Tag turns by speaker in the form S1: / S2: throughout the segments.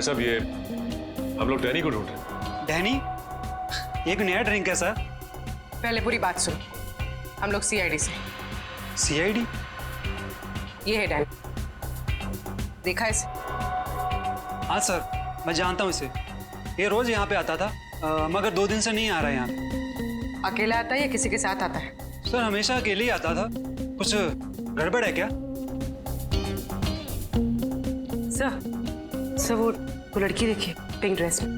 S1: भाई साहब ये हम लोग डैनी को ढूंढ रहे हैं।
S2: डैनी? एक नया ड्रिंक है सर।
S3: पहले पूरी बात सुनो। हम लोग सीआईडी से।
S2: सीआईडी?
S3: ये है डैनी, देखा इसे?
S2: हाँ सर, मैं जानता हूँ इसे। ये रोज यहाँ पे आता था, मगर 2 दिन से नहीं आ रहा है यहाँ पे।
S3: अकेला आता है या किसी के साथ आता है?
S2: सर हमेशा अकेले ही आता था। कुछ गड़बड़ है क्या?
S3: सर वो लड़की देखिए पिंक ड्रेस में।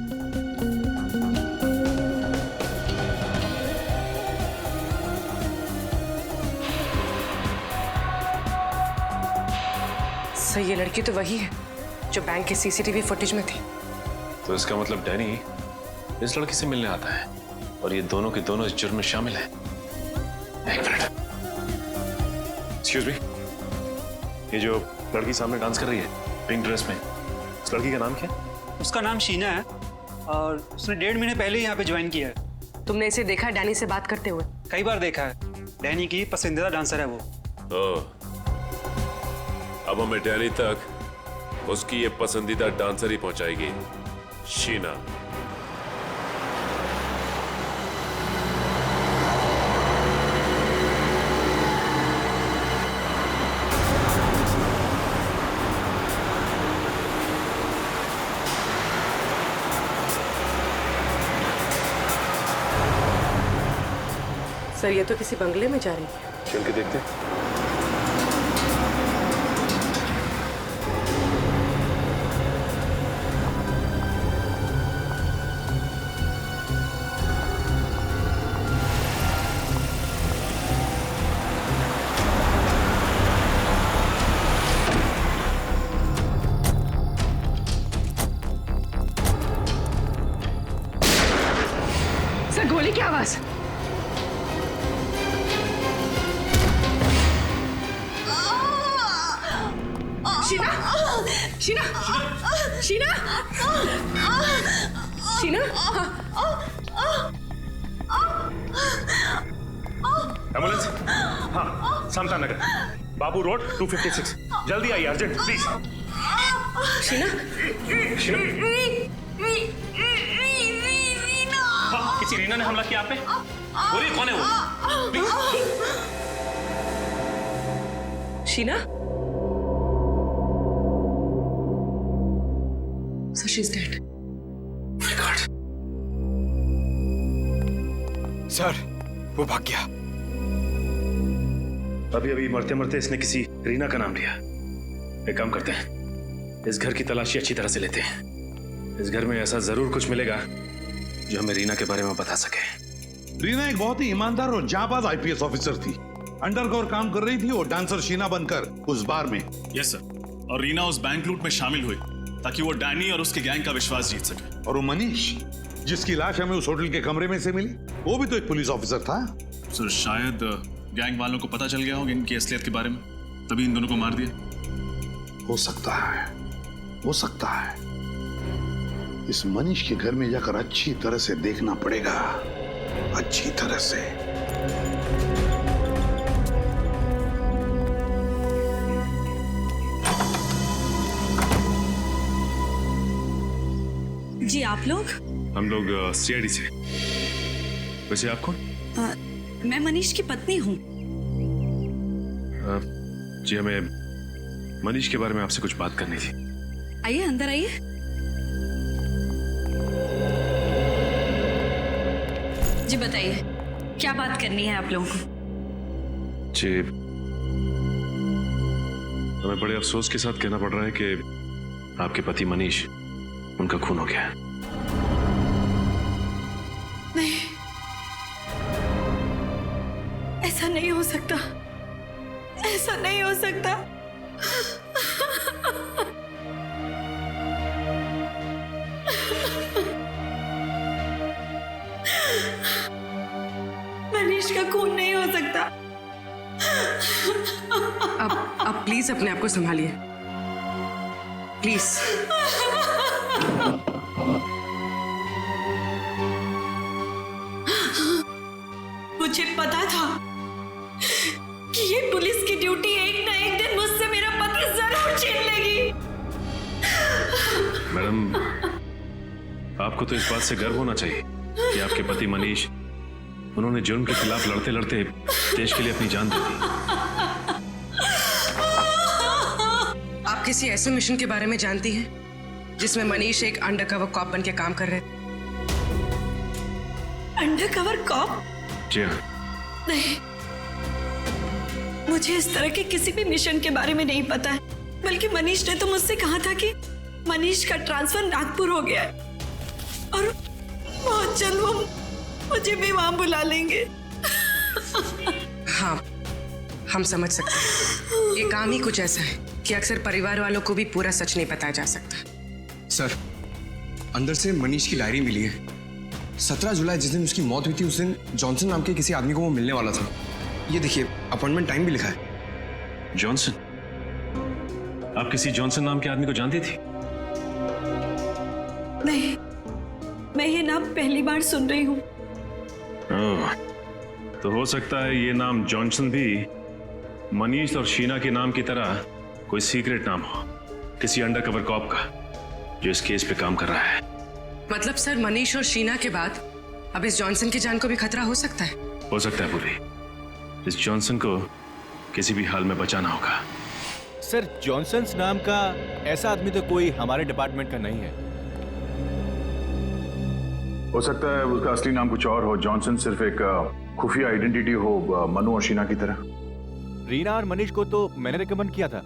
S3: सर ये लड़की तो वही है जो बैंक के सीसीटीवी फुटेज में थी।
S1: तो इसका मतलब डैनी इस लड़की से मिलने आता है और ये दोनों के दोनों इस जुर्म में शामिल हैं। एक मिनट, एक्सक्यूज मी, ये जो लड़की सामने डांस कर रही है पिंक ड्रेस में, इस लड़की का नाम क्या है?
S2: उसका नाम शीना है और उसने 1.5 महीने पहले ही यहाँ पे ज्वाइन किया है।
S3: तुमने इसे देखा है डैनी से बात करते हुए?
S2: कई बार देखा है। डैनी की पसंदीदा डांसर है वो।
S4: अब हमें डैनी तक उसकी ये पसंदीदा डांसर ही पहुंचाएगी, शीना।
S3: सर ये तो किसी बंगले में जा रही है।
S1: चल के देखते हैं।
S3: सर गोली की आवाज। शीना, शीना, शीना, शीना।
S5: एम्बुलेंस? हाँ, समता नगर, बाबू रोड 256। जल्दी आइए, अर्जेंट प्लीज।
S3: शीना,
S5: शीना? हाँ, किसी रीना ने हमला किया आप पे? बोलिए कौन है वो? Please.
S3: Sheena? So she's dead.
S1: Oh my God.
S6: Sir वो भाग गया।
S5: अभी मरते मरते इसने किसी रीना का नाम लिया। एक काम करते हैं, इस घर की तलाशी अच्छी तरह से लेते हैं। इस घर में ऐसा जरूर कुछ मिलेगा जो हमें रीना के बारे में बता सके।
S7: रीना एक बहुत ही ईमानदार और जांबाज आईपीएस ऑफिसर थी। अंडरकवर काम कर रही थी और डांसर शीना बनकर उस बार में।
S8: यस सर, और रीना उस बैंक लूट में शामिल हुई ताकि वो डैनी और उसके गैंग का विश्वास जीत सके।
S7: और वो मनीष जिसकी लाश हमें उस होटल के कमरे में से मिली, वो भी तो एक पुलिस ऑफिसर था।
S8: सर शायद गैंग वालों को पता चल गया होगा इनकी असलियत के बारे में, तभी इन दोनों को मार दिया।
S7: हो सकता है, हो सकता है। इस मनीष के घर में जाकर अच्छी तरह से देखना पड़ेगा, अच्छी तरह से।
S9: जी आप लोग?
S1: हम लोग सीआईडी से। वैसे आप कौन?
S9: मैं मनीष की पत्नी हूँ।
S1: जी हमें मनीष के बारे में आपसे कुछ बात करनी थी।
S9: आइए अंदर आइए। जी बताइए क्या बात करनी है आप लोगों को?
S1: जी हमें बड़े अफसोस के साथ कहना पड़ रहा है कि आपके पति मनीष, उनका खून हो गया।
S9: नहीं, ऐसा नहीं हो सकता, ऐसा नहीं हो सकता। मनीष का खून नहीं हो सकता।
S3: अब प्लीज अपने आप को संभालिए, प्लीज।
S9: मुझे पता था कि ये पुलिस की ड्यूटी एक ना एक दिन मुझसे मेरा पति जरूर छीन लेगी।
S5: मैडम, आपको तो इस बात से गर्व होना चाहिए कि आपके पति मनीष, उन्होंने जुर्म के खिलाफ लड़ते लड़ते देश के लिए अपनी जान दे दी।
S3: आप किसी ऐसे मिशन के बारे में जानती हैं जिसमें मनीष एक अंडरकवर कॉप बन के काम कर रहे थे?
S9: Undercover corp?
S5: जी हाँ।
S9: नहीं, मुझे इस तरह के किसी भी मिशन के बारे में नहीं पता है। बल्कि मनीष ने तो मुझसे कहा था कि मनीष का ट्रांसफर नागपुर हो गया है और बहुत जल्द वो मुझे भी वहां बुला लेंगे।
S3: हाँ, हम समझ सकते हैं। ये काम ही कुछ ऐसा है कि अक्सर परिवार वालों को भी पूरा सच नहीं बताया जा सकता।
S6: सर, अंदर से मनीष की डायरी मिली है। 17 जुलाई जिस दिन उसकी मौत हुई थी, उस दिन जॉनसन नाम के किसी आदमी को वो मिलने वाला था। ये देखिए, अपॉइंटमेंट टाइम भी लिखा है।
S5: जॉनसन? आप किसी जॉनसन नाम के आदमी को जानती थी?
S9: नहीं, मैं ये नाम पहली बार सुन रही हूँ।
S5: ओह, तो हो सकता है ये नाम जॉनसन भी मनीष और शीना के नाम की तरह कोई सीक्रेट नाम हो, किसी अंडरकवर कॉप का जो इस केस पे काम कर रहा है।
S3: मतलब सर, मनीष और शीना के बाद अब इस जॉनसन की जान को भी खतरा हो सकता है?
S5: हो सकता है पूरी। इस जॉनसन को किसी भी हाल में बचाना होगा।
S10: सर, जॉनसन नाम का ऐसा आदमी तो कोई हमारे डिपार्टमेंट का नहीं है।
S7: हो सकता है उसका असली नाम कुछ और हो। जॉनसन सिर्फ एक खुफिया आइडेंटिटी हो, मनु और शीना की तरह।
S10: रीना और मनीष को तो मैंने रिकमेंड किया था,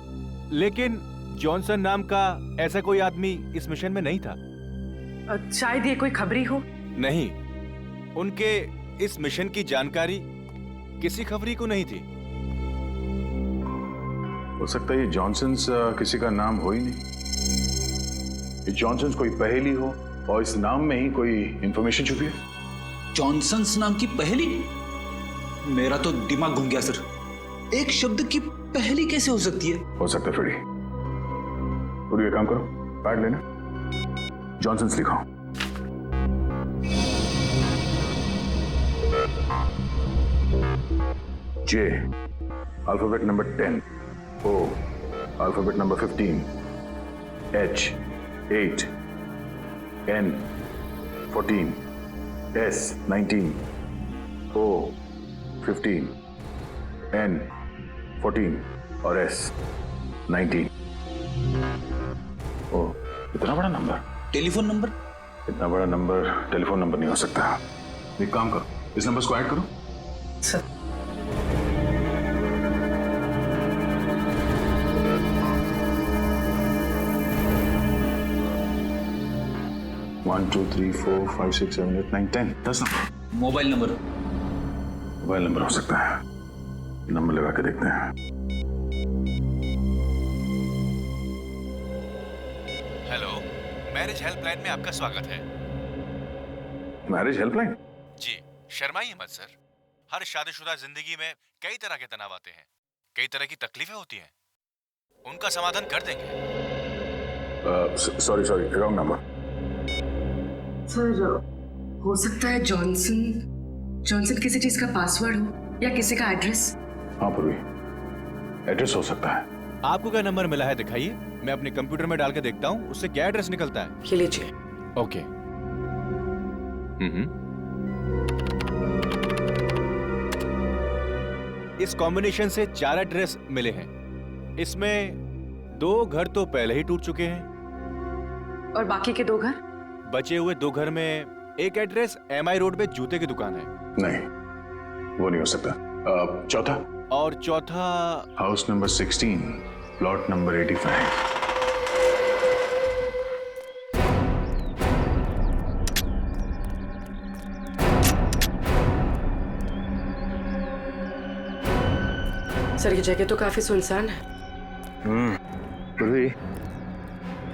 S10: लेकिन जॉनसन नाम का ऐसा कोई आदमी इस मिशन में नहीं था।
S3: शायद ये कोई खबरी हो।
S10: नहीं, उनके इस मिशन की जानकारी किसी खबरी को नहीं थी।
S7: हो सकता है ये जॉनसन किसी का नाम हो ही नहीं। ये जॉनसन कोई पहेली हो और इस नाम में ही कोई इंफॉर्मेशन छुपी है।
S11: जॉनसन्स नाम की पहेली? मेरा तो दिमाग घूम गया सर। एक शब्द की पहेली कैसे हो सकती है?
S7: हो सकता है फ्रेडी। पूरी ये काम करो, पैड लेना, जॉनसन्स लिखो। J, alphabet number 10. O, alphabet number 15. H, 8. N, 14. S, 19. O, 15. N, 14. और S, 19. ओ, इतना बड़ा नंबर?
S11: Telephone number?
S7: इतना बड़ा नंबर टेलीफोन नंबर नहीं हो सकता। एक काम करो, इस नंबर को ऐड करो।
S3: Sir,
S7: 1 2 3 4 5 6 7 8 9 10 10 number.
S11: Mobile number?
S7: Mobile number हो सकता है। नंबर लगा के देखते हैं।
S10: हेलो, मैरिज हेल्पलाइन में आपका स्वागत है।
S7: Marriage helpline?
S10: जी, शर्माइए मत सर। हर शादीशुदा जिंदगी में कई तरह के तनाव आते हैं, कई तरह की तकलीफें होती हैं। उनका समाधान कर देंगे।
S7: Sorry, wrong number.
S3: सर, हो सकता है जॉनसन किसी चीज का पासवर्ड हो या किसी का एड्रेस।
S7: हाँ पूर्वी, एड्रेस हो सकता है।
S10: आपको क्या नंबर मिला है दिखाइए, मैं अपने कंप्यूटर में डाल के देखता हूँ उससे क्या एड्रेस निकलता है।
S3: ये लीजिए।
S10: ओके। इस कॉम्बिनेशन से 4 एड्रेस मिले हैं। इसमें 2 घर तो पहले ही टूट चुके हैं।
S3: और बाकी के 2 घर?
S10: बचे हुए 2 घर में एक एड्रेस MI रोड पे जूते की दुकान है।
S7: नहीं, वो नहीं हो सकता। चौथा?
S10: और चौथा
S7: house number 16, plot number 85।
S3: Sir, ये जगह तो काफी सुनसान है।
S5: पूर्वी,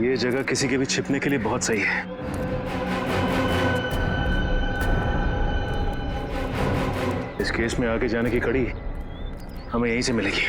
S5: ये जगह किसी के भी छिपने के लिए बहुत सही है। इस केस में आगे जाने की कड़ी हमें यहीं से मिलेगी।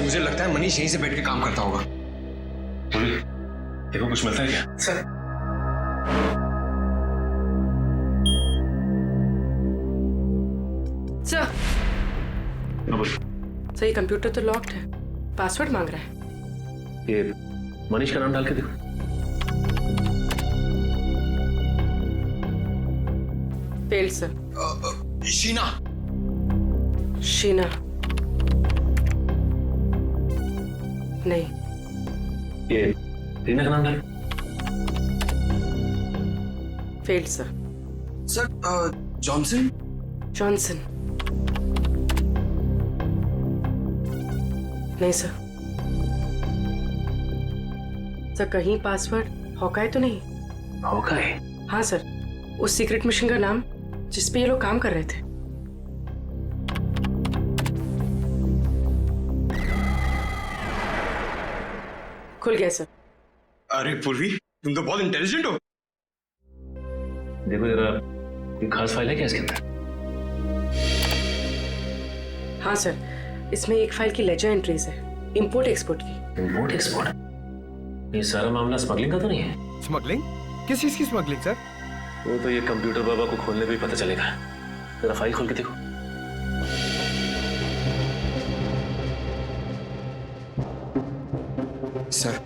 S6: सर मुझे लगता है मनीष यहीं से बैठ के काम करता होगा।
S1: देखो कुछ मिलता है क्या?
S6: सर
S3: सर
S1: हाँ बोल।
S3: सर ये कंप्यूटर तो लॉक्ड है, पासवर्ड मांग रहा है।
S1: ये मनीष का नाम डाल के देखो।
S3: Fail sir.
S6: शीना।
S3: शीना नहीं।
S1: ये रीना का नाम डाल।
S3: Fail sir.
S6: Sir Johnson.
S3: Johnson नहीं सर। सर कहीं पासवर्ड हॉकाई तो नहीं?
S1: हॉकाई?
S3: हाँ सर, उस सीक्रेट मिशन का नाम जिसपे ये लोग काम कर रहे थे। खुल गया सर।
S6: अरे पूर्वी तुम तो बहुत इंटेलिजेंट हो।
S1: देखो जरा, कोई खास फाइल है क्या इसके अंदर?
S3: हाँ सर, इसमें एक फाइल की लेजर एंट्रीज है, इंपोर्ट एक्सपोर्ट की।
S1: Import export? ये सारा मामला स्मगलिंग का तो नहीं है?
S6: स्मगलिंग? किस चीज की स्मगलिंग सर?
S1: वो तो ये कंप्यूटर बाबा को खोलने पे ही पता चलेगा। जरा फाइल खोल के देखो।
S6: सर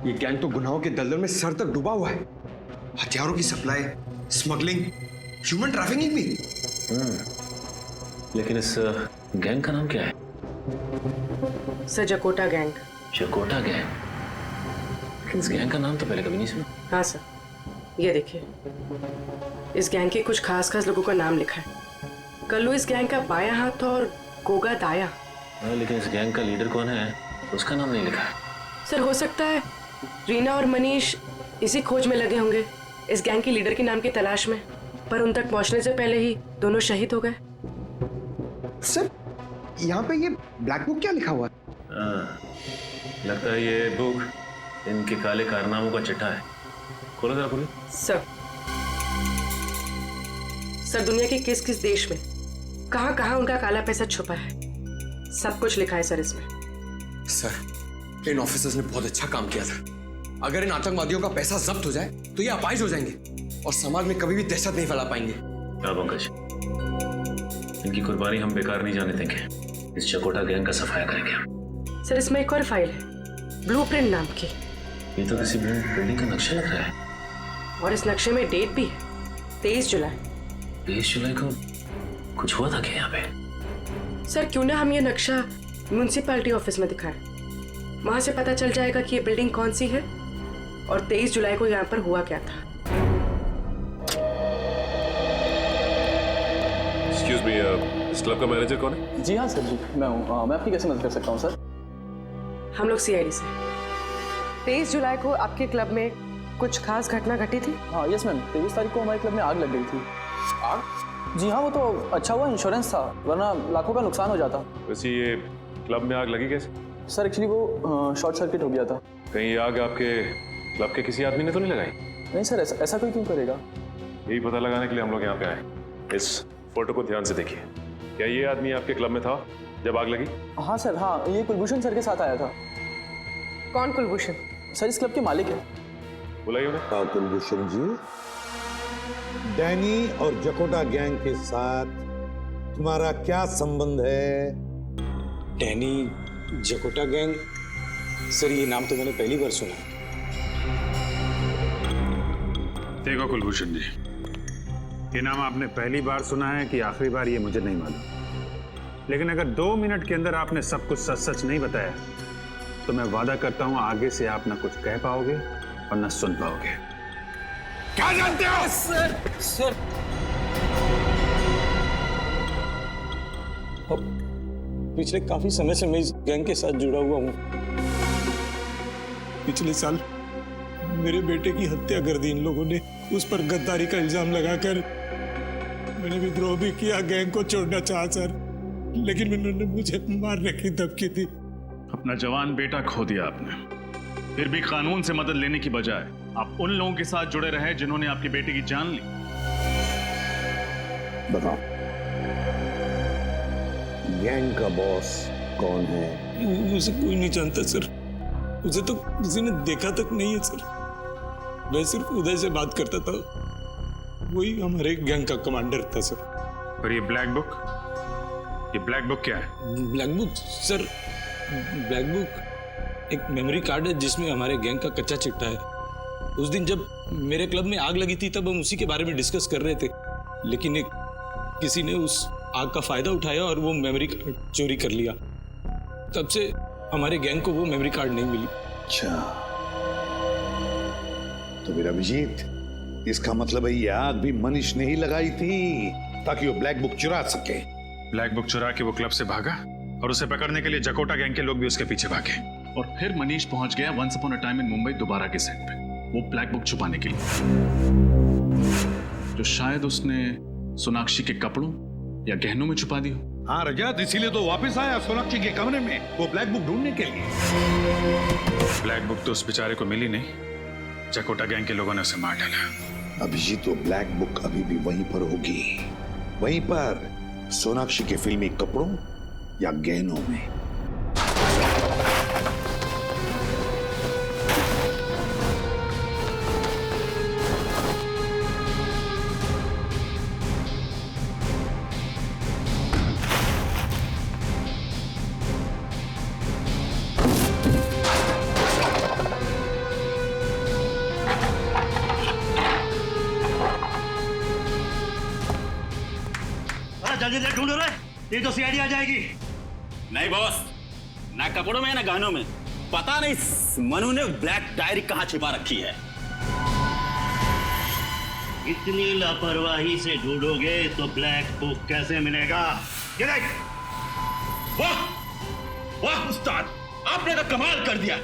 S6: ये गैंग तो गुनाहों के दलदल में सर तक डूबा हुआ है। हथियारों की सप्लाई, स्मगलिंग, ह्यूमन ट्रैफिकिंग भी।
S1: लेकिन इस गैंग का नाम क्या है?
S3: सर जकोटा गैंग।
S1: जकोटा गैंग? लेकिन इस गैंग का नाम तो पहले कभी नहीं सुना।
S3: हाँ सर, ये देखिए, इस गैंग के कुछ खास लोगों का नाम लिखा है। कल्लू इस गैंग का बायां हाथ और गोगा दाया।
S1: लेकिन इस गैंग का लीडर कौन है उसका नाम नहीं लिखा है।
S3: सर हो सकता है रीना और मनीष इसी खोज में लगे होंगे, इस गैंग के लीडर के नाम की तलाश में, पर उन तक पहुंचने से पहले ही दोनों शहीद हो गए।
S6: सर यहाँ पे ये ब्लैक बुक क्या लिखा हुआ है?
S1: लगता है ये बुक इनके काले कारनामों का चिट्ठा है। खोलो जरा खोलो।
S3: सर दुनिया के किस किस देश में कहां कहां उनका काला पैसा छुपा है, सब कुछ लिखा है सर इसमें।
S6: सर इन ऑफिसर्स ने बहुत अच्छा काम किया था। अगर इन आतंकवादियों का पैसा जब्त हो जाए तो ये अपाहिज हो जाएंगे और समाज में कभी भी दहशत नहीं फैला पाएंगे।
S1: पंकज, इनकी कुर्बानी हम बेकार नहीं जाने देंगे। इस चकोटा गैंग का सफाया करेंगे हम।
S3: सर इसमें एक और फाइल है, ब्लूप्रिंट नाम की।
S1: ये तो किसी बिल्डिंग का नक्शा लग रहा है।
S3: और इस नक्शे में डेट भी है, 23 जुलाई।
S1: 23 जुलाई को कुछ हुआ था क्या यहाँ पे?
S3: सर क्यों ना हम ये नक्शा म्युनिसिपैलिटी ऑफिस में दिखाएं, वहां से पता चल जाएगा कि ये बिल्डिंग कौन सी है और 23 जुलाई को यहाँ पर हुआ क्या था।
S4: एक्सक्यूज मी, इस क्लब का मैनेजर कौन है?
S12: जी हाँ सर जी, मैं हूँ। मैं आपकी कैसे मदद कर सकता हूँ सर?
S3: हम लोग सीआईडी से। 23 जुलाई को आपके क्लब में कुछ खास घटना घटी थी?
S12: हाँ यस मैम, 23 तारीख को हमारे क्लब में आग लग गई थी। आग? जी हाँ, वो तो अच्छा हुआ इंश्योरेंस था, वरना लाखों का नुकसान हो जाता।
S4: वैसे ये क्लब में आग लगी कैसे?
S12: सर एक्चुअली वो शॉर्ट सर्किट हो गया था।
S4: कहीं आग आपके क्लब के किसी आदमी ने तो नहीं लगाई?
S12: नहीं सर, ऐसा कोई क्यों करेगा?
S4: यही पता लगाने के लिए हम लोग यहाँ पे आए। इस फोटो को ध्यान से देखिए। क्या ये आदमी आपके क्लब में था जब आग लगी?
S12: हाँ सर, हाँ, ये कुलभूषण सर के साथ आया था।
S3: कौन कुलभूषण?
S12: सर इस क्लब के मालिक है।
S4: बुलाइए उन्हें।
S13: हाँ कुलभूषण जी, डैनी और जकोटा गैंग के साथ तुम्हारा क्या संबंध है?
S14: Danny, जकोटा gang? सर ये नाम तो मैंने पहली बार सुना।
S7: देखो कुलभूषण जी, ये नाम आपने पहली बार सुना है कि आखिरी बार, ये मुझे नहीं मालूम, लेकिन अगर 2 मिनट के अंदर आपने सब कुछ सच सच नहीं बताया तो मैं वादा करता हूं आगे से आप ना कुछ कह पाओगे और ना सुन पाओगे। क्या जानते हो?
S14: सर पिछले काफी समय से मैं इस गैंग के साथ जुड़ा हुआ हूं। पिछले साल मेरे बेटे की हत्या कर दी इन लोगों ने। उस पर गद्दारी का इल्जाम लगाकर मैंने विद्रोह भी किया, गैंग को छोड़ना चाहा सर, लेकिन उन्होंने मुझे मारने की धमकी दी।
S8: अपना जवान बेटा खो दिया आपने, फिर भी कानून से मदद लेने की बजाय आप उन लोगों के साथ जुड़े रहे जिन्होंने आपके बेटे की जान ली।
S13: बताओ, गैंग का बॉस कौन है
S14: उसे कोई नहीं जानता सर। उसे तो किसी ने देखा तक नहीं है सर। मैं सिर्फ उदय से बात करता था, वही हमारे गैंग का कमांडर था सर।
S7: और ये ब्लैक बुक क्या है?
S14: Black book sir, black book एक मेमोरी कार्ड है जिसमें हमारे गैंग का कच्चा चिट्ठा है। उस दिन जब मेरे क्लब में आग लगी थी तब हम उसी के बारे में डिस्कस कर रहे थे, लेकिन किसी ने उस आग का फायदा उठाया और वो मेमोरी कार्ड चोरी कर लिया। तब से हमारे गैंग को वो मेमोरी कार्ड नहीं मिली।
S15: अच्छा, तो मेरा अभिजीत, इसका मतलब है ये आग भी मनीष ने ही लगाई थी ताकि वो ब्लैक बुक चुरा सके।
S7: ब्लैक बुक चुरा के वो क्लब से भागा और उसे पकड़ने के लिए जकोटा गैंग के लोग भी उसके पीछे भागे।
S8: और फिर मनीष पहुंच गया once upon a time in Mumbai दोबारा के सेट पे, वो ब्लैक बुक छुपाने के लिए, जो शायद उसने सोनाक्षी के कपड़ों या गहनों में छुपा दी हो।
S15: हाँ रजत, इसीलिए तो वापस आया सोनाक्षी के कमरे में वो ब्लैक बुक ढूंढने के लिए।
S7: ब्लैक बुक तो उस बेचारे को मिली नहीं, जकोटा गैंग के लोगों ने उसे मार डाला।
S15: अभिजीत, वो ब्लैक बुक अभी भी वहीं पर होगी, वहीं पर सोनाक्षी के फिल्मी कपड़ों या गहनों में।
S16: जल्दी से ढूंढो रे, ये तो सीआईडी आ जाएगी।
S11: नहीं बॉस, ना कपड़ों में ना गहनों में। पता नहीं मनु ने ब्लैक डायरी कहां छिपा रखी है।
S16: इतनी लापरवाही से ढूंढोगे तो ब्लैक बुक कैसे मिलेगा? ये देख।
S11: वाह वाह उस्ताद, आपने तो कमाल कर दिया।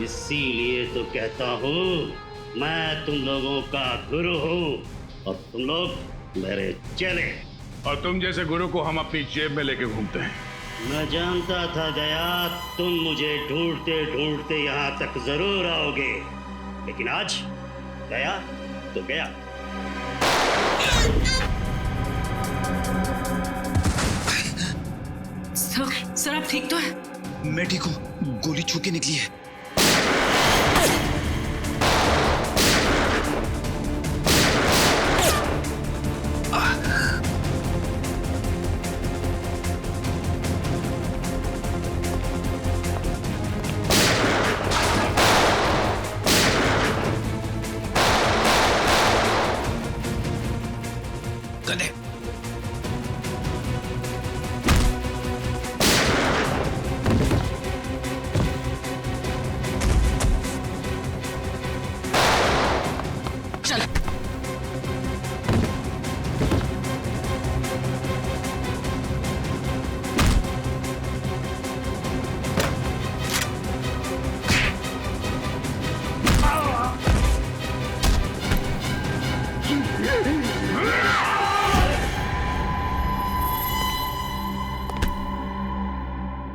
S16: इसीलिए तो कहता हूँ मैं तुम लोगों का गुरु हूँ और तुम लोग मेरे चेले।
S7: और तुम जैसे गुरु को हम अपनी जेब में लेके घूमते हैं।
S16: मैं जानता था दया, तुम मुझे ढूंढते ढूंढते यहाँ तक जरूर आओगे, लेकिन आज गया तो गया।
S9: सर आप ठीक तो है?
S11: मैं ठीक हूँ, गोली छू के निकली है।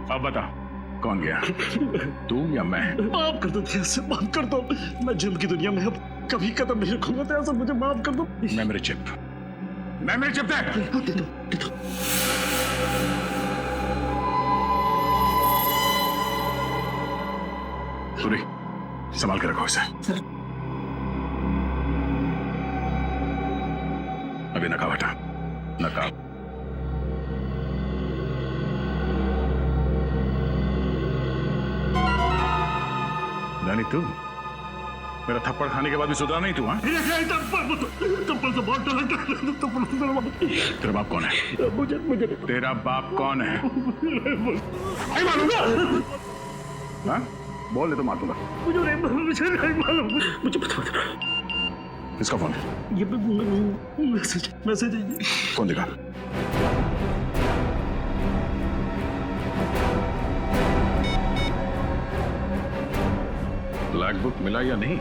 S7: अब बता, कौन गया, तू या मैं?
S16: माफ कर दो दया सर, माफ कर दो। मैं जुल्म की दुनिया में अब कभी कदम नहीं रखूंगा दया सर, मुझे माफ कर दो।
S7: मेमोरी चिप दे।
S16: दे दो।
S7: सूरी, संभाल के रखो इसे।
S16: सर।
S7: अभी नकाब हटा, नकाब। रानी तू मेरा थप्पड़ खाने के बाद भी सुधरा नहीं तू? हाँ,
S16: थप्पड़ तो बहुत डर।
S7: तेरा बाप कौन है?
S16: मुझे
S7: तेरा बाप कौन है? हाँ? बोल ले तो मार दूंगा।
S16: मुझे नहीं मालूम। मुझे बता।
S7: किसका फोन है?
S16: ये मैसेज है।
S7: कौन दिखा? ब्लैक बुक मिला या नहीं?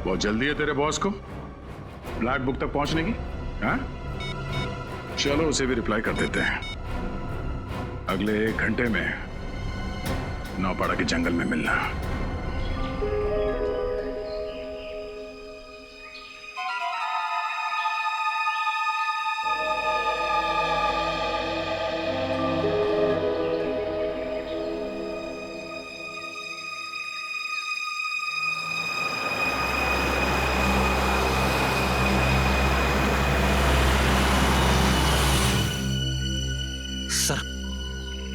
S7: बहुत जल्दी है तेरे बॉस को ब्लैक बुक तक पहुंचने की। हाँ? चलो उसे भी रिप्लाई कर देते हैं। अगले 1 घंटे में नौपाड़ा के जंगल में मिलना।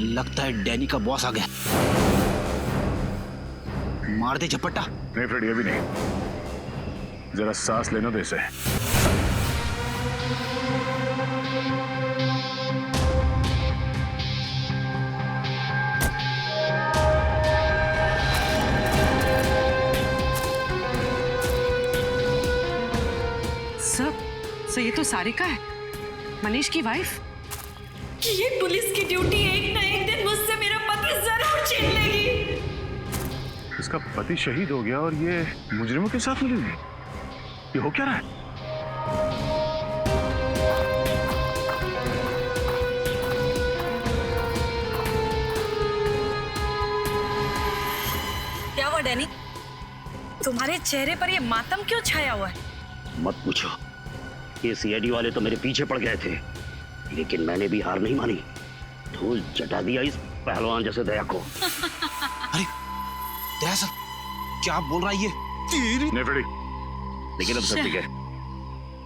S11: लगता है डैनी का बॉस आ गया। मार दे झपट्टा।
S8: नहीं फ्रेड, ये भी नहीं, जरा सांस लेने दो इसे।
S3: सर ये तो सारिका है, मनीष की वाइफ।
S9: ये पुलिस की ड्यूटी एक ना एक दिन मुझसे मेरा पति जरूर छीन लेगी।
S8: इसका पति शहीद हो गया और ये मुजरिमों के साथ मिली हुई। ये हो क्या रहा है?
S9: क्या हुआ डैनी? तुम्हारे चेहरे पर ये मातम क्यों छाया हुआ है?
S16: मत पूछो, ये सीआईडी वाले तो मेरे पीछे पड़ गए थे, लेकिन मैंने भी हार नहीं मानी। धूल चटा दिया इस पहलवान जैसे दया को।
S11: अरे दया सर, क्या बोल रहा है ये?
S8: नहीं फ्रेडी,
S16: लेकिन अब सब ठीक है।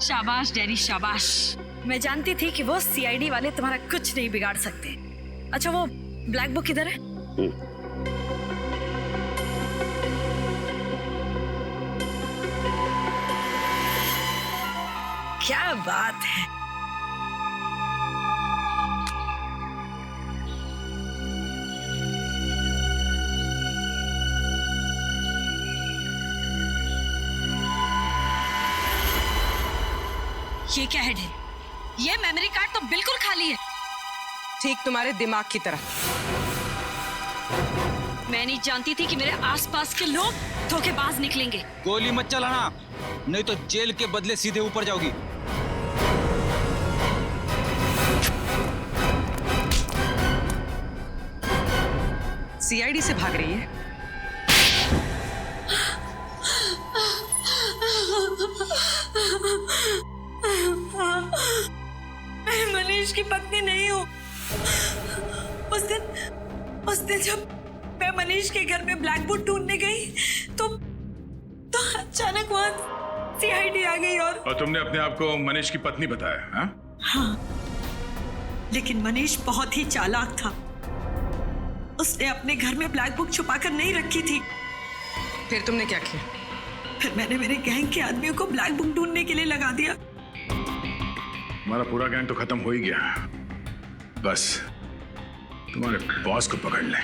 S9: शाबाश डैनी शाबाश। मैं जानती थी कि वो सीआईडी वाले तुम्हारा कुछ नहीं बिगाड़ सकते। अच्छा वो ब्लैक बुक किधर है? क्या बात है। ये क्या है ढेर? ये मेमोरी कार्ड तो बिल्कुल खाली है।
S3: ठीक तुम्हारे दिमाग की तरह।
S9: मैं नहीं जानती थी कि मेरे आसपास के लोग धोखेबाज निकलेंगे।
S11: गोली मत चलाना, नहीं तो जेल के बदले सीधे ऊपर जाओगी।
S3: सीआईडी से भाग रही है।
S9: मैं मनीष की पत्नी नहीं हूँ। उस दिन जब मैं मनीष के घर में ब्लैक बुक ढूंढने गई तो अचानक वहाँ सीआईडी आ गई और
S8: तुमने अपने आप को मनीष की पत्नी बताया?
S9: हाँ, लेकिन मनीष बहुत ही चालाक था। उसने अपने घर में ब्लैक बुक छुपाकर नहीं रखी थी।
S3: फिर तुमने क्या किया?
S9: फिर मैंने मेरे गैंग के आदमियों को ब्लैक बुक ढूंढने के लिए लगा दिया।
S8: हमारा पूरा गैंग तो खत्म हो ही गया, बस तुम्हारे बॉस को पकड़ ले।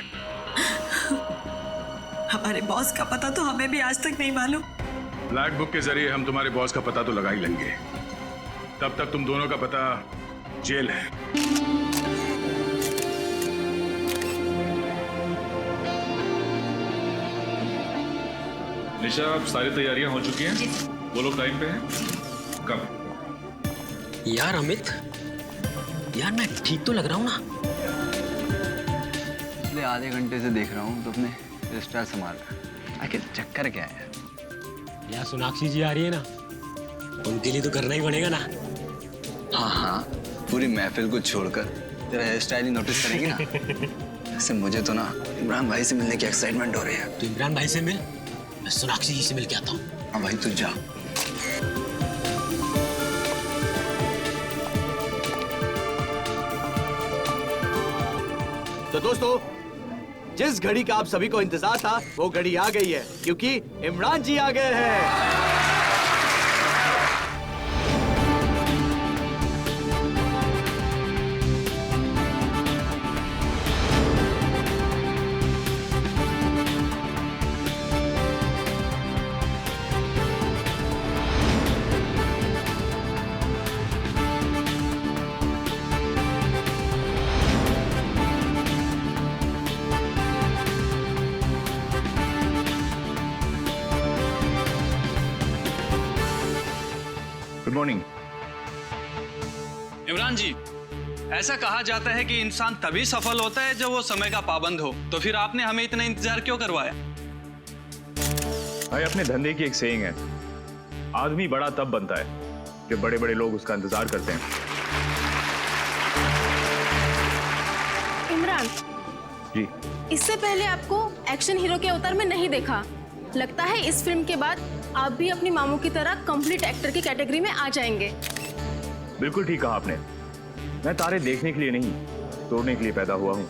S9: हमारे बॉस का पता तो हमें भी आज तक नहीं मालूम।
S8: ब्लैक बुक के जरिए हम तुम्हारे बॉस का पता तो लगा ही लेंगे। तब तक तुम दोनों का पता जेल है।
S1: निशा, अब सारी तैयारियां हो चुकी हैं? वो लोग टाइम पे हैं? कब?
S17: यार अमित, यार मैं ठीक तो लग रहा हूँ ना?
S18: पिछले आधे घंटे से देख रहा हूँ तो अपने स्टाइल संभाल रहा है। आखिर चक्कर क्या है?
S17: यार सोनाक्षी जी आ रही है ना, उनके लिए तो करना ही पड़ेगा ना।
S18: हाँ हाँ, पूरी महफिल को छोड़कर तेरा हेयर स्टाइल ही नोटिस करेगी ना। ऐसे मुझे तो ना इमरान भाई से मिलने की एक्साइटमेंट हो रही है।
S17: तो इमरान भाई से मिल, मैं सोनाक्षी जी से मिल के आता हूँ।
S18: हाँ भाई, तू जा।
S19: तो दोस्तों, जिस घड़ी का आप सभी को इंतजार था वो घड़ी आ गई है, क्योंकि इमरान जी आ गए हैं।
S8: Good morning.
S2: इमरान जी, ऐसा कहा जाता है कि इंसान तभी सफल होता है जब वो समय का पाबंद हो। तो फिर आपने हमें इतना इंतजार क्यों करवाया?
S4: भाई, अपने धंधे की एक सेइंग है, आदमी बड़ा तब बनता है जब बड़े बड़े लोग उसका इंतजार करते हैं।
S20: इमरान
S4: जी,
S20: इससे पहले आपको एक्शन हीरो के अवतार में नहीं देखा। लगता है इस फिल्म के बाद आप भी अपनी मामू की तरह कंप्लीट एक्टर की कैटेगरी में आ जाएंगे।
S4: बिल्कुल ठीक कहा आपने। मैं तारे देखने के लिए नहीं, तोड़ने के लिए पैदा हुआ हूँ।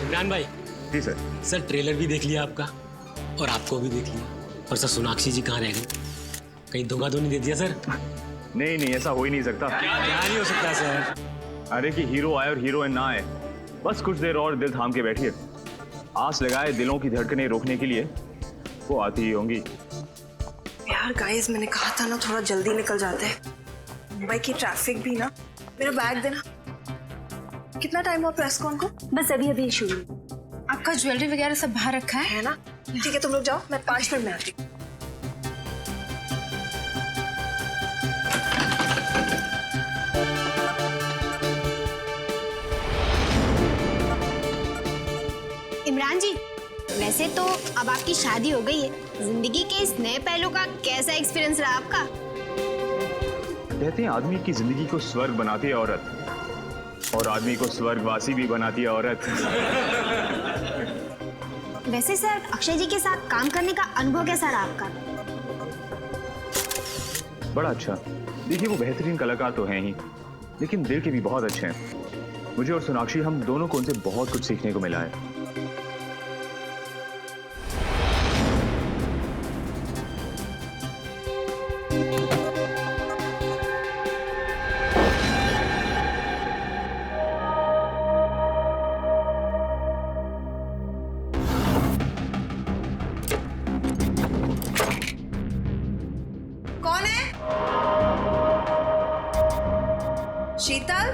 S17: इमरान भाई।
S8: जी सर।
S17: सर ट्रेलर भी देख लिया आपका और आपको भी देख लिया, और सर सोनाक्षी जी कहाँ रह गई? कहीं धोखा तो नहीं दे दिया सर?
S8: नहीं नहीं, ऐसा हो ही नहीं सकता।
S17: क्या नहीं हो सकता सर?
S8: अरे कि हीरो आए और हीरोइन ना आए, बस कुछ देर और दिल थाम के बैठिए। आस लगाए दिलों की धड़कनें रोकने के लिए वो आती ही होंगी।
S21: यार गाइस, मैंने कहा था ना थोड़ा जल्दी निकल जाते। मुंबई की ट्रैफिक भी ना। मेरा बैग देना। कितना टाइम हुआ प्रेस कॉन को?
S20: बस अभी अभी शुरू। आपका ज्वेलरी वगैरह सब बाहर रखा
S21: है ना? ठीक है, तुम लोग जाओ, मैं 5 मिनट में आती हूँ।
S20: इमरान जी, वैसे तो अब आपकी शादी हो गई है, जिंदगी के इस नए पहलू का कैसा एक्सपीरियंस रहा आपका?
S8: कहते हैं आदमी की जिंदगी को स्वर्ग बनाती है औरत, और आदमी को स्वर्गवासी भी बनाती है औरत।
S20: वैसे सर, अक्षय जी के साथ काम करने का अनुभव कैसा रहा आपका?
S8: बड़ा अच्छा। देखिए, वो बेहतरीन कलाकार तो हैं ही, लेकिन दिल के भी बहुत अच्छे हैं। मुझे और सोनाक्षी, हम दोनों को उनसे बहुत कुछ सीखने को मिला है।
S21: शीतल,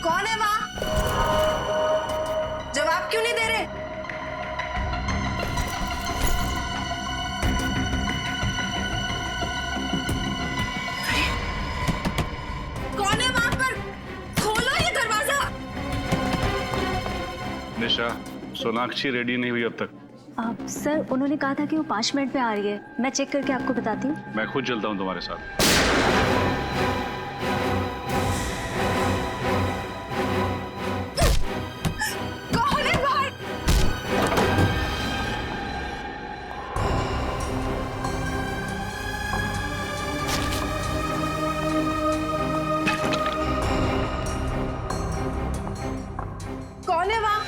S21: कौन है वहां? जवाब क्यों नहीं दे रहे? कौन है वहां पर? खोलो ये दरवाजा।
S8: निशा, सोनाक्षी रेडी नहीं हुई अब तक।
S20: सर, उन्होंने कहा था कि वो 5 मिनट में आ रही है। मैं चेक करके आपको बताती हूँ।
S8: मैं खुद चलता हूँ तुम्हारे साथ।
S21: कौन है बाहर? कौन है वहां?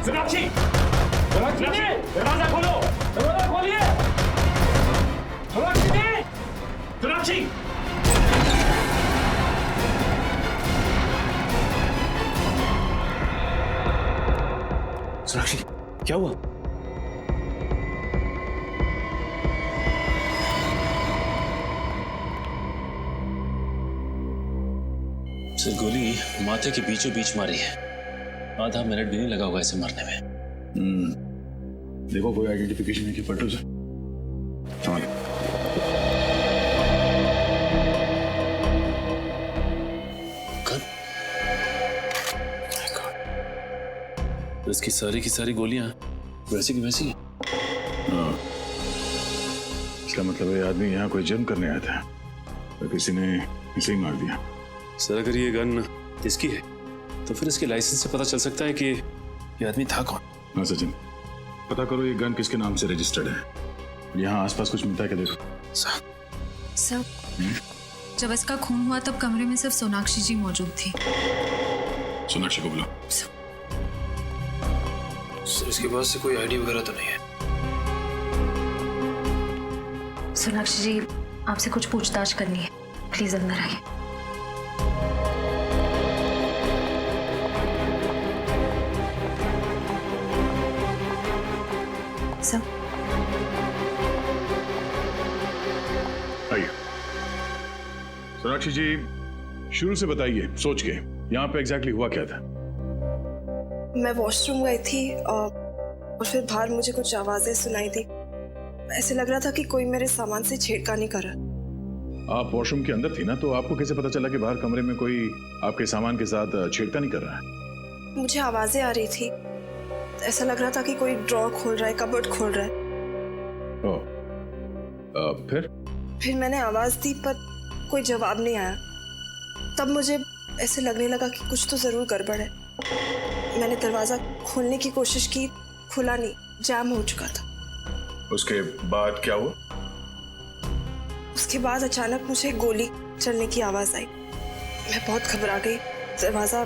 S5: सोनाक्षी, दरवाजा खोलो, दरवाजा खोलिए। सोनाक्षी, सोनाक्षी।
S1: सोनाक्षी, क्या हुआ? से गोली माथे के बीचों बीच मारी है। आधा मिनट भी नहीं लगा होगा इसे मारने में।
S8: देखो, कोई आइडेंटिफिकेशन है कि पलटू से?
S1: तो इसकी सारी की सारी गोलियां वैसी की वैसी हैं।
S8: इसका मतलब है आदमी यहाँ कोई जर्म करने आया था, तो किसी ने इसे ही मार दिया।
S1: सर, अगर ये गन इसकी है तो फिर इसके लाइसेंस से पता चल सकता है कि ये आदमी था कौन।
S8: हाँ सचिन, पता करो ये गन किसके नाम से रजिस्टर्ड है। यहाँ आसपास कुछ मिलता है क्या? देखो
S22: सर, जब इसका खून हुआ तब कमरे में सिर्फ सोनाक्षी जी मौजूद थी।
S8: सोनाक्षी को बुलाओ।
S1: सर, इसके पास से कोई आईडी वगैरह तो नहीं है?
S22: सोनाक्षी जी, आपसे कुछ पूछताछ करनी है, प्लीज अंदर आइए। सर,
S8: आइए। सोनाक्षी जी, शुरू से बताइए, सोच के यहाँ पे एग्जैक्टली हुआ क्या था?
S21: मैं वॉशरूम गई थी और फिर बाहर मुझे कुछ आवाजें सुनाई दी। ऐसे लग रहा था कि कोई मेरे सामान से छेड़खानी कर रहा।
S7: आप वॉशरूम के अंदर थी ना, तो आपको कैसे पता चला कि बाहर कमरे में कोई आपके सामान के साथ छेड़खानी कर रहा है?
S21: मुझे आवाजें आ रही थी, ऐसा लग रहा था कि कोई ड्रॉर खोल रहा है, कबर्ड खोल रहा है। फिर मैंने आवाज दी पर कोई जवाब नहीं आया। तब मुझे ऐसे लगने लगा कि कुछ तो जरूर गड़बड़ है। मैंने दरवाजा खोलने की कोशिश की, खुला नहीं, जाम हो चुका था।
S7: उसके बाद क्या हुआ?
S21: उसके बाद अचानक मुझे गोली चलने की आवाज आई। मैं बहुत घबरा गई, दरवाजा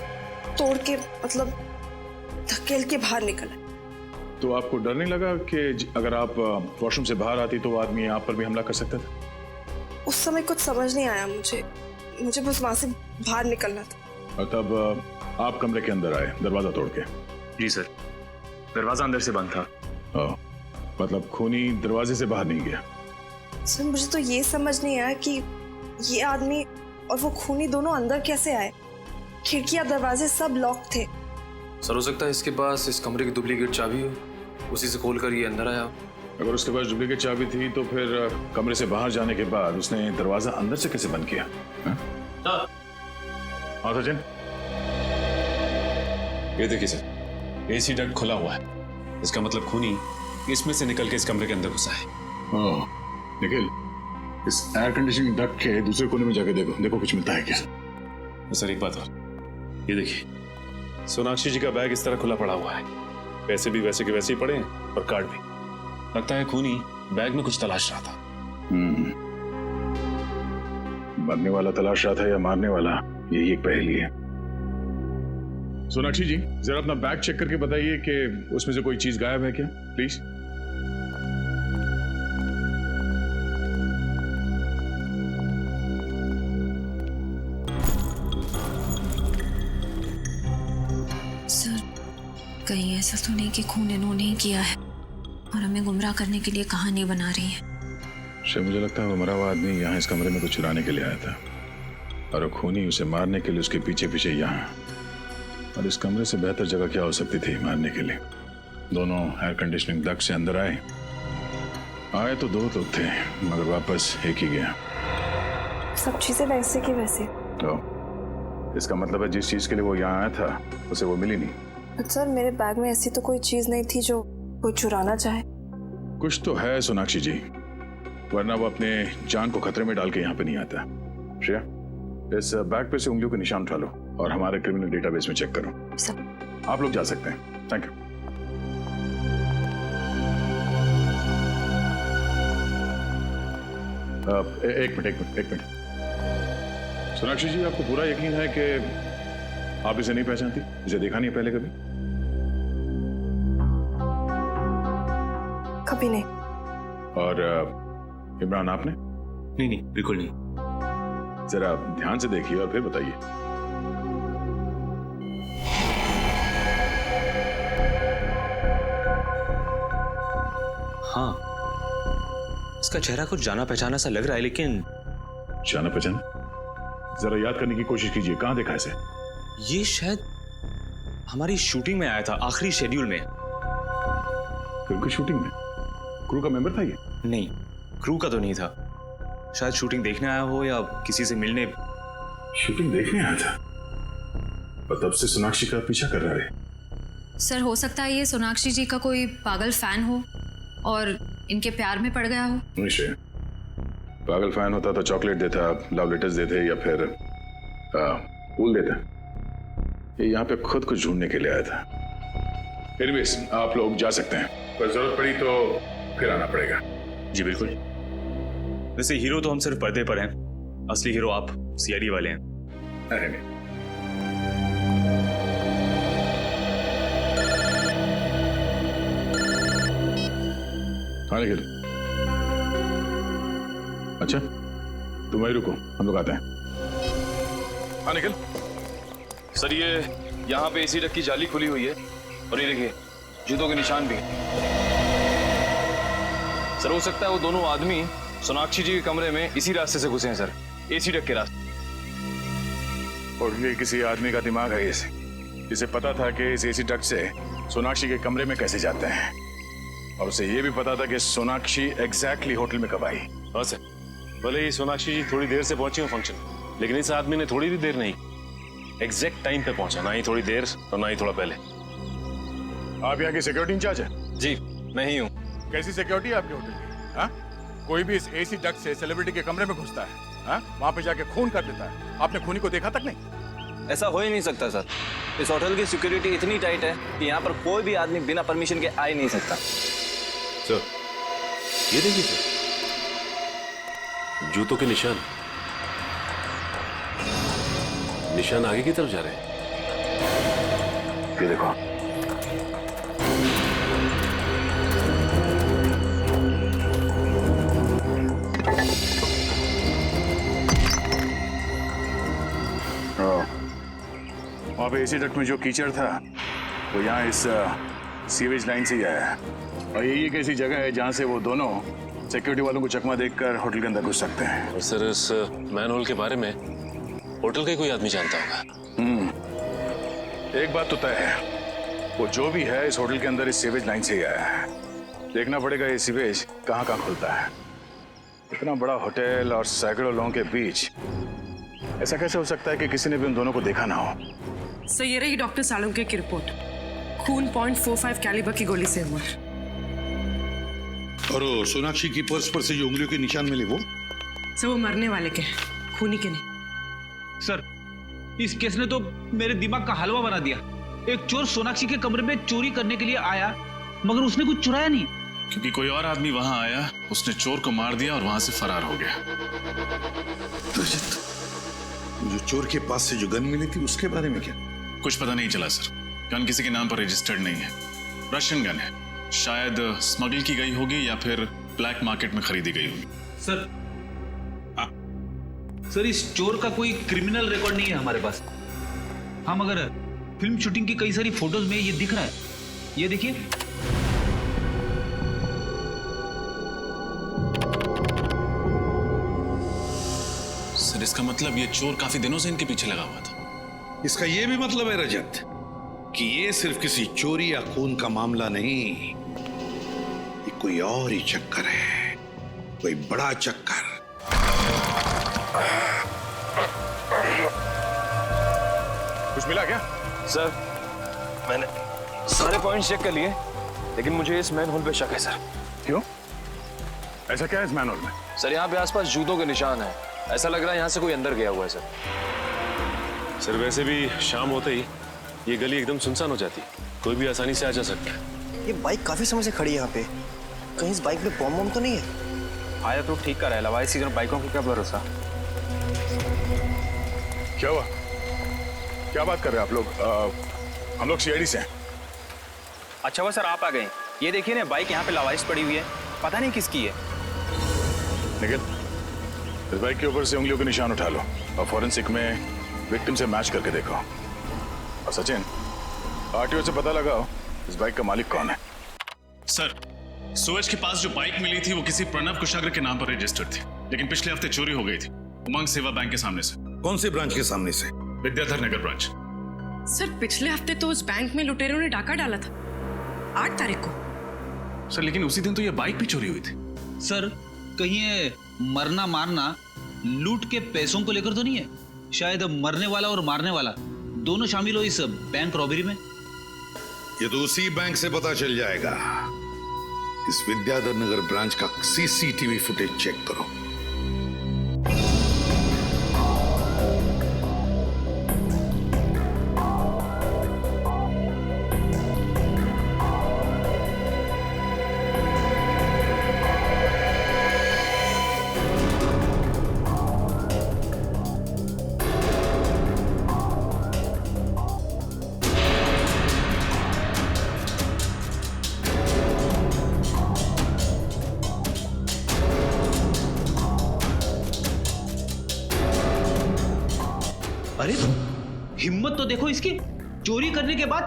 S21: तोड़ के मतलब धकेल के बाहर निकला।
S7: तो आपको डर नहीं लगा कि अगर आप वॉशरूम से बाहर आती तो वो आदमी आप पर भी हमला कर सकता था?
S21: उस समय कुछ समझ नहीं आया मुझे बस वहां से बाहर निकलना था।
S7: और तब आप कमरे के अंदर आए दरवाजा तोड़ के?
S1: जी सर, दरवाजा अंदर से बंद था।
S7: मतलब खूनी दरवाजे से बाहर नहीं गया?
S21: सर मुझे तो ये समझ नहीं आया कि ये आदमी और वो खूनी दोनों अंदर कैसे आए। खिड़कियां दरवाजे सब लॉक थे।
S6: सर हो सकता है इसके पास इस कमरे की डुप्लीकेट चाबी हो, उसी से खोलकर ये अंदर आया।
S7: अगर उसके पास डुप्लीकेट चाबी थी तो फिर कमरे से बाहर जाने के बाद उसने दरवाजा अंदर से कैसे बंद किया? हाँ सचिन,
S1: ये देखिए सर, एसी डक्ट खुला हुआ है। इसका मतलब खूनी इसमें से निकल के इस कमरे के अंदर घुसा है।
S7: निखिल, इस एयर कंडीशनिंग डक्ट के दूसरे कोने में जाके देखो कुछ मिलता है क्या?
S1: सर एक बात और, ये देखिए सोनाक्षी जी का बैग इस तरह खुला पड़ा हुआ है। पैसे भी वैसे के वैसे ही पड़े हैं और कार्ड भी। लगता है खूनी बैग में कुछ तलाश रहा था।
S7: मरने वाला तलाश रहा था या मारने वाला, यही एक पहेली है। सोनाक्षी जी, जरा अपना बैग चेक करके बताइए कि उसमें से कोई चीज गायब है क्या, प्लीज।
S22: सर, कहीं ऐसा तो नहीं कि खून इन्होंने ही किया है और हमें गुमराह करने के लिए कहानी बना रही है?
S7: शायद मुझे लगता है वो मरा हुआ आदमी यहाँ इस कमरे में कुछ चुराने के लिए आया था और खूनी उसे मारने के लिए उसके पीछे पीछे यहाँ। और इस कमरे से बेहतर जगह क्या हो सकती थी मारने के लिए? दोनों एयर कंडीशनिंग डक्ट से अंदर आए तो 2 लोग थे, मगर वापस एक ही गया।
S21: सब चीजें वैसे की वैसे।
S7: तो इसका मतलब है जिस चीज के लिए वो यहाँ आया था उसे वो मिली नहीं।
S21: पर सर मेरे बैग में ऐसी तो कोई चीज नहीं थी जो कोई चुराना चाहे।
S7: कुछ तो है सोनाक्षी जी, वरना वो अपने जान को खतरे में डाल के यहाँ पे नहीं आता। श्रेया, इस बैग पे से उंगलियों के निशान उठा लो और हमारे क्रिमिनल डेटाबेस में चेक करो। आप लोग जा सकते हैं। Thank you. एक मिनट। सोनाक्षी जी, आपको पूरा यकीन है कि आप इसे नहीं पहचानती? इसे देखा नहीं पहले कभी?
S21: कभी नहीं।
S7: और इमरान, आपने?
S1: नहीं, बिल्कुल नहीं।
S7: जरा ध्यान से देखिए और फिर बताइए।
S1: हाँ, इसका चेहरा कुछ जाना पहचाना सा लग रहा है, लेकिन
S7: जाना पहचाना? जरा याद करने की कोशिश कीजिए, कहां देखा इसे?
S1: ये शायद हमारी शूटिंग में आया था, आखिरी शेड्यूल में।
S7: फिल्म की शूटिंग में? क्रू का मेंबर था ये?
S1: नहीं, क्रू का तो नहीं था। शायद शूटिंग देखने आया हो या किसी से मिलने।
S7: शूटिंग देखने आया था और तब से सोनाक्षी का पीछा कर रहा है।
S22: सर, हो सकता है ये सोनाक्षी जी का कोई पागल फैन हो और इनके प्यार में पड़ गया हो।
S7: निश्चय, पागल फैन होता तो चॉकलेट देता, लव लेटर्स देते या फिर फूल देता। ये यहाँ पे खुद कुछ ढूंढने के लिए आया था। एनीवेज, आप लोग जा सकते हैं, पर जरूरत पड़ी तो फिर आना पड़ेगा।
S1: जी बिल्कुल। वैसे हीरो तो हम सिर्फ पर्दे पर हैं, असली हीरो आप सीआईडी वाले हैं।
S7: अरे नहीं। हाँ निखिल, अच्छा तुम वहीं रुको, हम लोग आते हैं।
S8: हाँ निखिल। सर ये यहाँ पे एसी डक्ट की जाली खुली हुई है और ये देखिए जूतों के निशान भी। सर हो सकता है वो दोनों आदमी सोनाक्षी जी के कमरे में इसी रास्ते से घुसे हैं सर, एसी डक्ट के रास्ते।
S7: और ये किसी आदमी का दिमाग है इसे पता था कि इस एसी डक्ट से सोनाक्षी के कमरे में कैसे जाते हैं, और उसे ये भी पता था कि सोनाक्षी एग्जैक्टली होटल में कब आई।
S1: हाँ सर,
S4: भले ही सोनाक्षी जी थोड़ी देर से पहुंची हो फंक्शन, लेकिन इस आदमी ने थोड़ी भी देर नहीं, एग्जैक्ट टाइम पे पहुंचा, ना ही थोड़ी देर और ना ही थोड़ा पहले।
S10: आप यहाँ की सिक्योरिटी इंचार्ज है?
S8: जी मैं ही हूँ।
S10: कैसी सिक्योरिटी है आपके होटल की? हाँ? कोई भी इस एसी डक्ट से सेलिब्रिटी के कमरे में घुसता है, हाँ? वहाँ पे जाके खून कर देता है। आपने खूनी को देखा तक नहीं?
S8: ऐसा हो ही नहीं सकता सर। इस होटल की सिक्योरिटी इतनी टाइट है कि यहाँ पर कोई भी आदमी बिना परमिशन के आ ही नहीं सकता।
S4: सर ये देखिए सर, जूतों के निशान आगे की तरफ जा रहे हैं। ये देखो।
S10: वहाँ पे एसी डक्ट में जो कीचड़ था वो यहाँ इस सीवेज लाइन से ही आया है, और यही एक ऐसी जगह है जहाँ से वो दोनों सिक्योरिटी वालों को चकमा देखकर होटल के अंदर घुस सकते हैं।
S1: और सर इस मैनहोल के बारे में होटल का कोई आदमी जानता होगा?
S10: एक बात तो तय है, वो जो भी है इस होटल के अंदर इस सीवेज लाइन से ही आया है। देखना पड़ेगा ये सीवेज कहाँ कहाँ खुलता है। इतना बड़ा होटल और सैकड़ों लोगों के बीच ऐसा कैसे हो सकता है कि किसी ने भी उन दोनों को देखा ना हो?
S3: सर ये रही डॉक्टर सालुंके की रिपोर्ट। खून .45 कैलिबर की गोली से हुआ।
S15: और सोनाक्षी की पर्स पर से जो उंगलियों के निशान मिले वो?
S3: सर वो मरने वाले के, खूनी के नहीं।
S11: सर इस केस ने तो मेरे दिमाग का हलवा बना दिया। एक चोर सोनाक्षी के कमरे में चोरी करने के लिए आया, मगर उसने कुछ चुराया नहीं,
S12: क्योंकि कोई और आदमी वहां आया, उसने चोर को मार दिया और वहां से फरार हो गया।
S15: जो चोर के पास से जो गन मिली थी उसके बारे में क्या?
S12: कुछ पता नहीं चला सर। गन किसी के नाम पर रजिस्टर्ड नहीं है, रशियन गन है। शायद स्मगल की गई होगी या फिर ब्लैक मार्केट में खरीदी गई होगी।
S11: सर इस चोर का कोई क्रिमिनल रिकॉर्ड नहीं है हमारे पास। हाँ मगर फिल्म शूटिंग की कई सारी फोटोज में ये दिख रहा है। ये देखिए।
S12: सर इसका मतलब ये चोर काफी दिनों से इनके पीछे लगा हुआ था।
S15: इसका ये भी मतलब है रजत कि ये सिर्फ किसी चोरी या खून का मामला नहीं, ये कोई और ही चक्कर है, कोई बड़ा चक्कर।
S10: कुछ मिला क्या?
S8: सर मैंने सारे पॉइंट्स चेक कर लिए, लेकिन मुझे इस मैनहोल पे शक है सर।
S10: क्यों? ऐसा क्या है इस मैनहोल में?
S8: सर यहाँ पे आसपास जूतों के निशान है। ऐसा लग रहा है यहाँ से कोई अंदर गया हुआ है सर।
S1: सर वैसे भी शाम होते ही ये गली एकदम सुनसान हो जाती है, कोई भी आसानी से आ जा सकता है।
S23: ये बाइक काफी समय से खड़ी है यहाँ पे, कहीं इस बाइक में बम तो नहीं है?
S8: आया तो ठीक कर रहा है, सीजन बाइकों की क्या भरोसा।
S10: क्या हुआ? क्या बात कर रहे हैं आप लोग? हम लोग सीआईडी से हैं।
S8: अच्छा हुआ सर आप आ गए। ये देखिए ना बाइक यहाँ पे लावारिस पड़ी हुई है, पता नहीं किसकी है।
S10: निखिल इस बाइक के ऊपर से उंगलियों के निशान उठा लो और फॉरेंसिक में विक्टिम से मैच करके देखो। और सचिन आरटीओ से पता लगाओ इस बाइक का मालिक कौन है।
S12: सर सूरज के पास जो बाइक मिली थी वो किसी प्रणव कुशाग्र के नाम पर रजिस्टर्ड थी, लेकिन पिछले हफ्ते चोरी हो गई थी उमंग सेवा बैंक के सामने से।
S15: कौन से ब्रांच के सामने से?
S12: विद्याधर नगर ब्रांच।
S3: सर पिछले हफ्ते तो उस बैंक में लुटेरों ने डाका डाला था 8 तारीख को।
S12: सर लेकिन उसी दिन तो ये बाइक भी चोरी हुई थी।
S11: सर कहीं ये मरना मारना लूट के पैसों को लेकर तो नहीं है? शायद मरने वाला और मारने वाला दोनों शामिल हो इस बैंक रॉबरी में।
S15: ये तो उसी बैंक से पता चल जाएगा। इस विद्याधर नगर ब्रांच का सीसीटीवी फुटेज चेक करो।
S11: अरे हिम्मत तो देखो इसकी, चोरी करने के बाद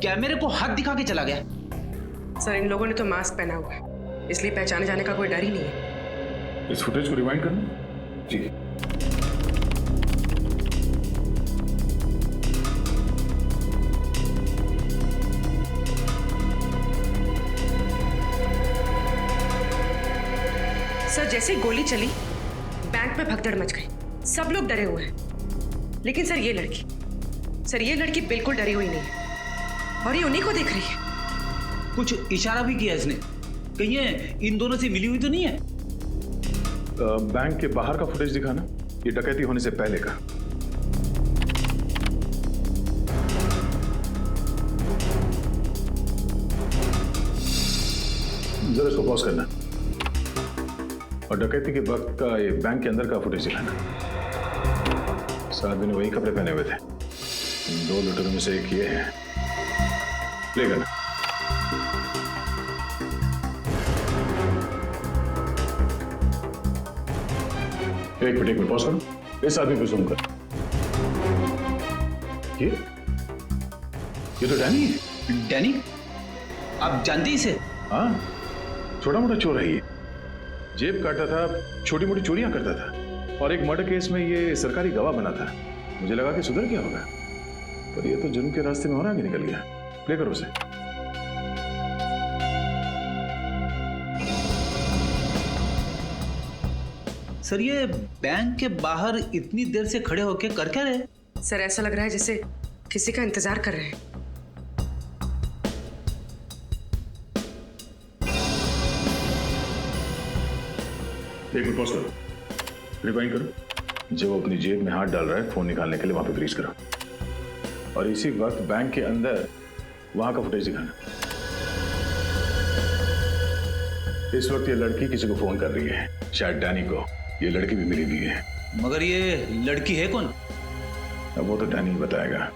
S11: कैमरे को हाथ दिखा के चला गया।
S3: सर इन लोगों ने तो मास्क पहना हुआ है, इसलिए पहचाने जाने का कोई डर ही नहीं है।
S10: इस फुटेज को रिवाइंड करना जी।
S3: सर जैसे गोली चली बैंक में भगदड़ मच गई, सब लोग डरे हुए हैं। लेकिन सर ये लड़की बिल्कुल डरी हुई नहीं है और ये उन्हीं को देख रही है।
S11: कुछ इशारा भी किया इसने, कहीं ये इन दोनों से मिली हुई तो नहीं है?
S10: बैंक के बाहर का फुटेज दिखाना, ये डकैती होने से पहले का। जरा इसको पॉज करना और डकैती के वक्त का ये बैंक के अंदर का फुटेज दिखाना। साथ में वही कपड़े पहने हुए थे। दो लुटेरों में से एक ये है। प्ले करना। एक मिनट पॉज करो, इस आदमी को जूम कर। ये तो डैनी है।
S11: डैनी? आप जानते हैं इसे?
S10: हाँ, छोटा मोटा चोर है ये। जेब काटता था, छोटी मोटी चोरियां करता था और एक मर्डर केस में ये सरकारी गवाह बना था। मुझे लगा कि सुधर गया होगा, पर ये तो जुर्म के रास्ते में और आगे निकल गया। प्ले करो उसे।
S11: सर ये बैंक के बाहर इतनी देर से खड़े होके कर क्या रहे?
S3: सर ऐसा लग रहा है जैसे किसी का इंतजार कर रहे हैं।
S10: एक मिनट पॉज करो, रिवाइंड करो। जब वो अपनी जेब में हाथ डाल रहा है फोन निकालने के लिए, वहां पे फ्रीज करो और इसी वक्त बैंक के अंदर वहां का फुटेज दिखाना। इस वक्त ये लड़की किसी को फोन कर रही है, शायद डैनी को। ये लड़की भी मिली हुई है।
S11: मगर ये लड़की है कौन?
S10: अब वो तो डैनी बताएगा।